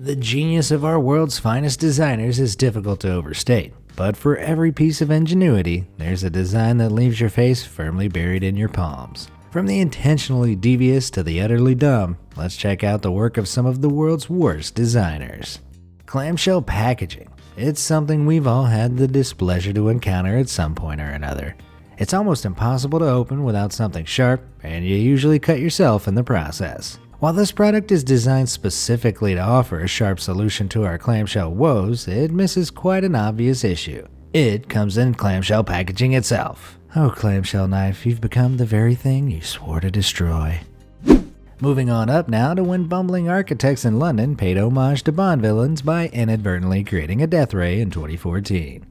The genius of our world's finest designers is difficult to overstate, but for every piece of ingenuity, there's a design that leaves your face firmly buried in your palms. From the intentionally devious to the utterly dumb, let's check out the work of some of the world's worst designers. Clamshell packaging. It's something we've all had the displeasure to encounter at some point or another. It's almost impossible to open without something sharp, and you usually cut yourself in the process. While this product is designed specifically to offer a sharp solution to our clamshell woes, it misses quite an obvious issue. It comes in clamshell packaging itself. Oh, clamshell knife, you've become the very thing you swore to destroy. Moving on up now to when bumbling architects in London paid homage to Bond villains by inadvertently creating a death ray in 2014.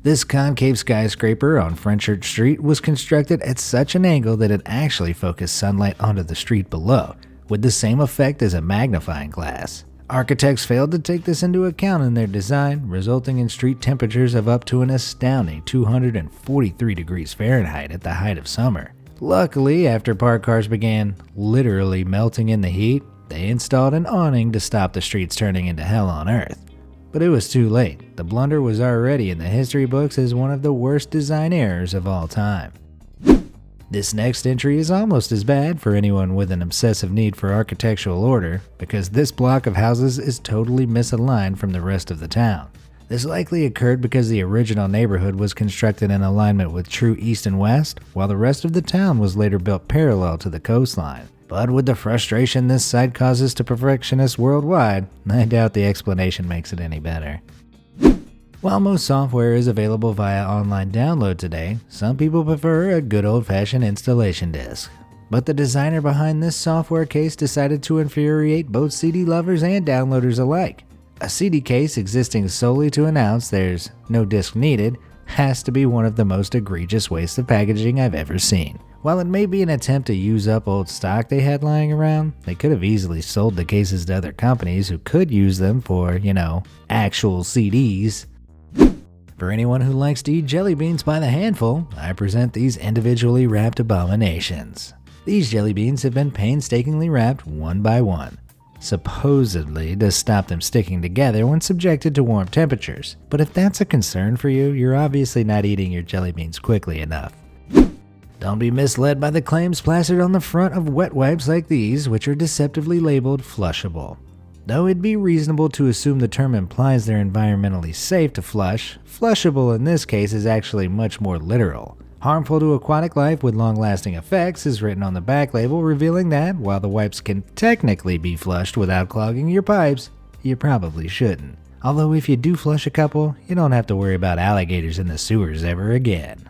This concave skyscraper on Fenchurch Street was constructed at such an angle that it actually focused sunlight onto the street below, with the same effect as a magnifying glass. Architects failed to take this into account in their design, resulting in street temperatures of up to an astounding 243 degrees Fahrenheit at the height of summer. Luckily, after parked cars began literally melting in the heat, they installed an awning to stop the streets turning into hell on earth. But it was too late. The blunder was already in the history books as one of the worst design errors of all time. This next entry is almost as bad for anyone with an obsessive need for architectural order, because this block of houses is totally misaligned from the rest of the town. This likely occurred because the original neighborhood was constructed in alignment with true east and west, while the rest of the town was later built parallel to the coastline. But with the frustration this site causes to perfectionists worldwide, I doubt the explanation makes it any better. While most software is available via online download today, some people prefer a good old-fashioned installation disk. But the designer behind this software case decided to infuriate both CD lovers and downloaders alike. A CD case existing solely to announce there's no disk needed has to be one of the most egregious wastes of packaging I've ever seen. While it may be an attempt to use up old stock they had lying around, they could have easily sold the cases to other companies who could use them for, actual CDs. For anyone who likes to eat jelly beans by the handful, I present these individually wrapped abominations. These jelly beans have been painstakingly wrapped one by one, supposedly to stop them sticking together when subjected to warm temperatures. But if that's a concern for you, you're obviously not eating your jelly beans quickly enough. Don't be misled by the claims plastered on the front of wet wipes like these, which are deceptively labeled flushable. Though it'd be reasonable to assume the term implies they're environmentally safe to flush, flushable in this case is actually much more literal. Harmful to aquatic life with long-lasting effects is written on the back label, revealing that, while the wipes can technically be flushed without clogging your pipes, you probably shouldn't. Although if you do flush a couple, you don't have to worry about alligators in the sewers ever again.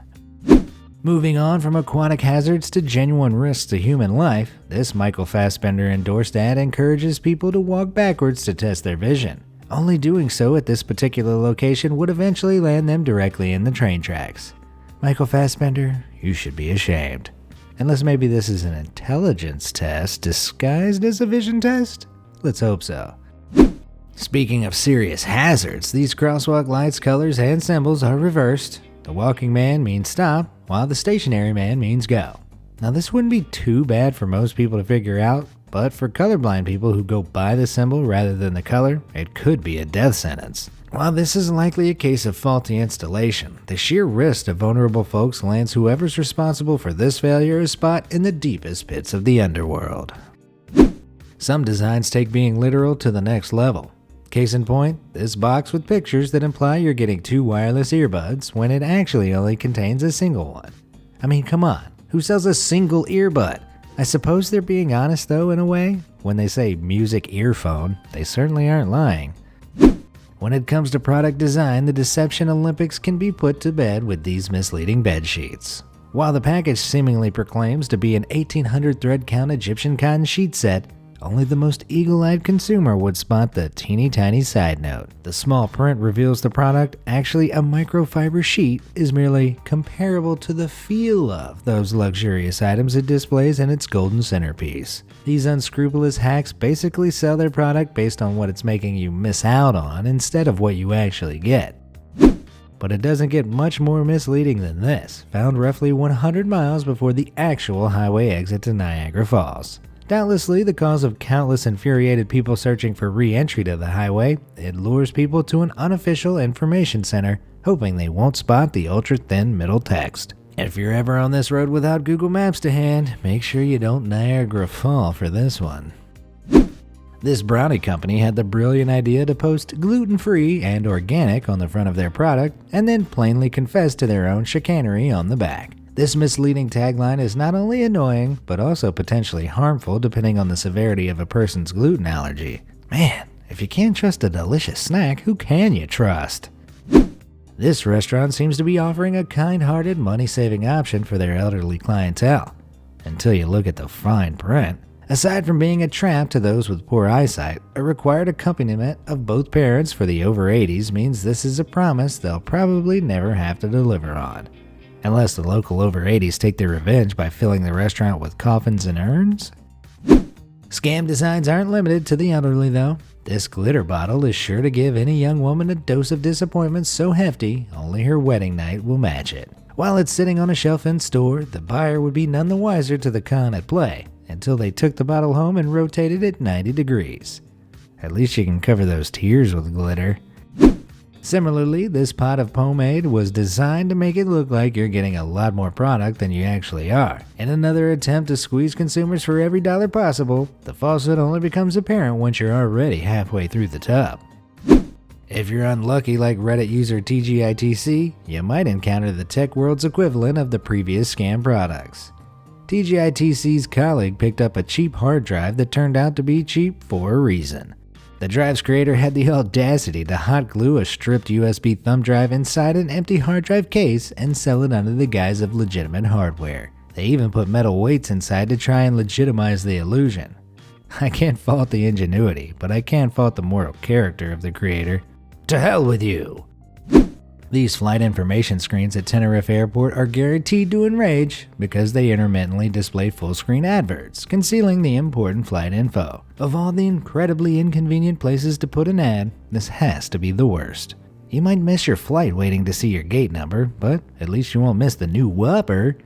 Moving on from aquatic hazards to genuine risks to human life, this Michael Fassbender endorsed ad encourages people to walk backwards to test their vision. Only doing so at this particular location would eventually land them directly in the train tracks. Michael Fassbender, you should be ashamed. Unless maybe this is an intelligence test disguised as a vision test? Let's hope so. Speaking of serious hazards, these crosswalk lights, colors, and symbols are reversed. The walking man means stop, while the stationary man means go. Now this wouldn't be too bad for most people to figure out, but for colorblind people who go by the symbol rather than the color, it could be a death sentence. While this is likely a case of faulty installation, the sheer risk to vulnerable folks lands whoever's responsible for this failure a spot in the deepest pits of the underworld. Some designs take being literal to the next level. Case in point, this box with pictures that imply you're getting 2 wireless earbuds when it actually only contains a single one. I mean, come on, who sells a single earbud? I suppose they're being honest though in a way. When they say music earphone, they certainly aren't lying. When it comes to product design, the Deception Olympics can be put to bed with these misleading bed sheets. While the package seemingly proclaims to be an 1800 thread count Egyptian cotton sheet set, only the most eagle-eyed consumer would spot the teeny tiny side note. The small print reveals the product, actually a microfiber sheet, is merely comparable to the feel of those luxurious items it displays in its golden centerpiece. These unscrupulous hacks basically sell their product based on what it's making you miss out on instead of what you actually get. But it doesn't get much more misleading than this, found roughly 100 miles before the actual highway exit to Niagara Falls. Doubtlessly the cause of countless infuriated people searching for re-entry to the highway, it lures people to an unofficial information center, hoping they won't spot the ultra-thin middle text. If you're ever on this road without Google Maps to hand, make sure you don't Niagara Fall for this one. This brownie company had the brilliant idea to post gluten-free and organic on the front of their product, and then plainly confess to their own chicanery on the back. This misleading tagline is not only annoying, but also potentially harmful depending on the severity of a person's gluten allergy. Man, if you can't trust a delicious snack, who can you trust? This restaurant seems to be offering a kind-hearted, money-saving option for their elderly clientele. Until you look at the fine print. Aside from being a trap to those with poor eyesight, a required accompaniment of both parents for the over 80s means this is a promise they'll probably never have to deliver on. Unless the local over 80s take their revenge by filling the restaurant with coffins and urns? Scam designs aren't limited to the elderly though. This glitter bottle is sure to give any young woman a dose of disappointment so hefty, only her wedding night will match it. While it's sitting on a shelf in store, the buyer would be none the wiser to the con at play, until they took the bottle home and rotated it 90 degrees. At least you can cover those tears with glitter. Similarly, this pot of pomade was designed to make it look like you're getting a lot more product than you actually are. In another attempt to squeeze consumers for every dollar possible, the falsehood only becomes apparent once you're already halfway through the tub. If you're unlucky like Reddit user TGITC, you might encounter the tech world's equivalent of the previous scam products. TGITC's colleague picked up a cheap hard drive that turned out to be cheap for a reason. The drive's creator had the audacity to hot glue a stripped USB thumb drive inside an empty hard drive case and sell it under the guise of legitimate hardware. They even put metal weights inside to try and legitimize the illusion. I can't fault the ingenuity, but I can fault the moral character of the creator. To hell with you! These flight information screens at Tenerife Airport are guaranteed to enrage because they intermittently display full-screen adverts, concealing the important flight info. Of all the incredibly inconvenient places to put an ad, this has to be the worst. You might miss your flight waiting to see your gate number, but at least you won't miss the new whopper.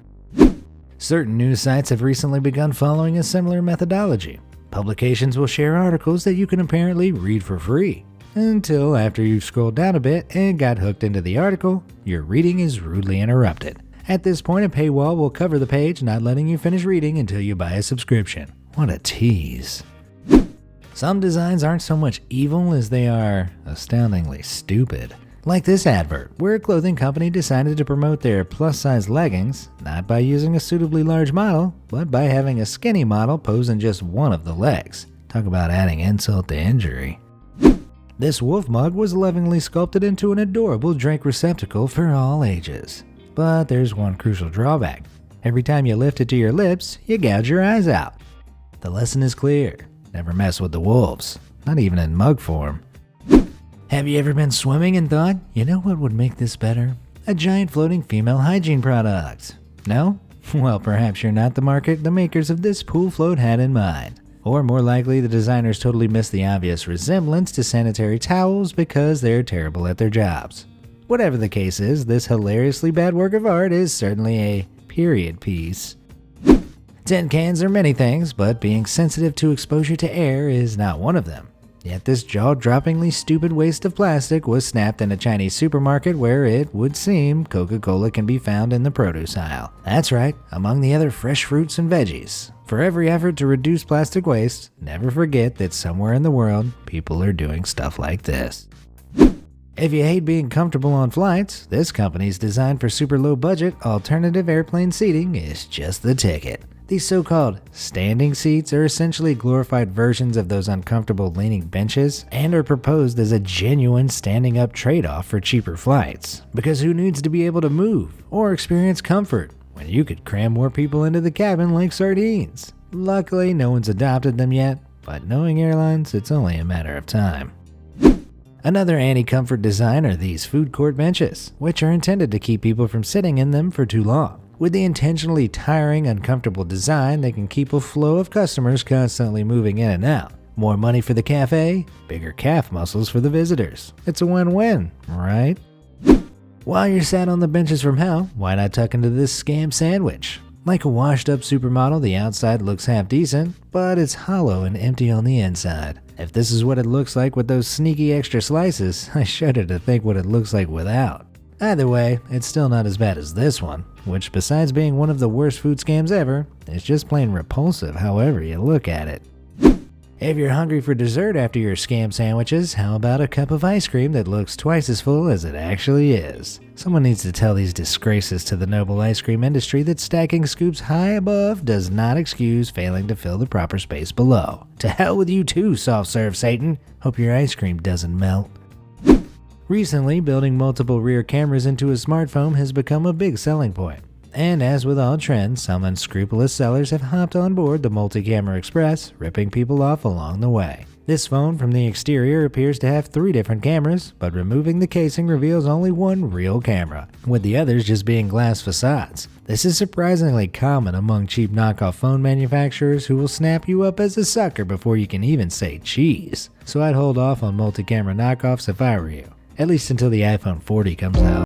Certain news sites have recently begun following a similar methodology. Publications will share articles that you can apparently read for free. Until after you've scrolled down a bit and got hooked into the article, your reading is rudely interrupted. At this point, a paywall will cover the page, not letting you finish reading until you buy a subscription. What a tease. Some designs aren't so much evil as they are astoundingly stupid. Like this advert, where a clothing company decided to promote their plus-size leggings, not by using a suitably large model, but by having a skinny model pose in just one of the legs. Talk about adding insult to injury. This wolf mug was lovingly sculpted into an adorable drink receptacle for all ages. But there's one crucial drawback. Every time you lift it to your lips, you gouge your eyes out. The lesson is clear. Never mess with the wolves, not even in mug form. Have you ever been swimming and thought, you know what would make this better? A giant floating female hygiene product. No? Well, perhaps you're not the market the makers of this pool float had in mind. Or more likely, the designers totally missed the obvious resemblance to sanitary towels because they're terrible at their jobs. Whatever the case is, this hilariously bad work of art is certainly a period piece. Tin cans are many things, but being sensitive to exposure to air is not one of them. Yet this jaw-droppingly stupid waste of plastic was snapped in a Chinese supermarket where it would seem Coca-Cola can be found in the produce aisle. That's right, among the other fresh fruits and veggies. For every effort to reduce plastic waste, never forget that somewhere in the world, people are doing stuff like this. If you hate being comfortable on flights, this company's design for super low budget alternative airplane seating is just the ticket. These so-called standing seats are essentially glorified versions of those uncomfortable leaning benches and are proposed as a genuine standing up trade-off for cheaper flights. Because who needs to be able to move or experience comfort when you could cram more people into the cabin like sardines? Luckily, no one's adopted them yet, but knowing airlines, it's only a matter of time. Another anti-comfort design are these food court benches, which are intended to keep people from sitting in them for too long. With the intentionally tiring, uncomfortable design, they can keep a flow of customers constantly moving in and out. More money for the cafe, bigger calf muscles for the visitors. It's a win-win, right? While you're sat on the benches from hell, why not tuck into this scam sandwich? Like a washed up supermodel, the outside looks half decent, but it's hollow and empty on the inside. If this is what it looks like with those sneaky extra slices, I shudder to think what it looks like without. Either way, it's still not as bad as this one, which besides being one of the worst food scams ever, is just plain repulsive however you look at it. If you're hungry for dessert after your scam sandwiches, how about a cup of ice cream that looks twice as full as it actually is? Someone needs to tell these disgraces to the noble ice cream industry that stacking scoops high above does not excuse failing to fill the proper space below. To hell with you too, soft serve Satan. Hope your ice cream doesn't melt. Recently, building multiple rear cameras into a smartphone has become a big selling point. And as with all trends, some unscrupulous sellers have hopped on board the multi-camera express, ripping people off along the way. This phone from the exterior appears to have 3 different cameras, but removing the casing reveals only one real camera, with the others just being glass facades. This is surprisingly common among cheap knockoff phone manufacturers who will snap you up as a sucker before you can even say cheese. So I'd hold off on multi-camera knockoffs if I were you, at least until the iPhone 40 comes out.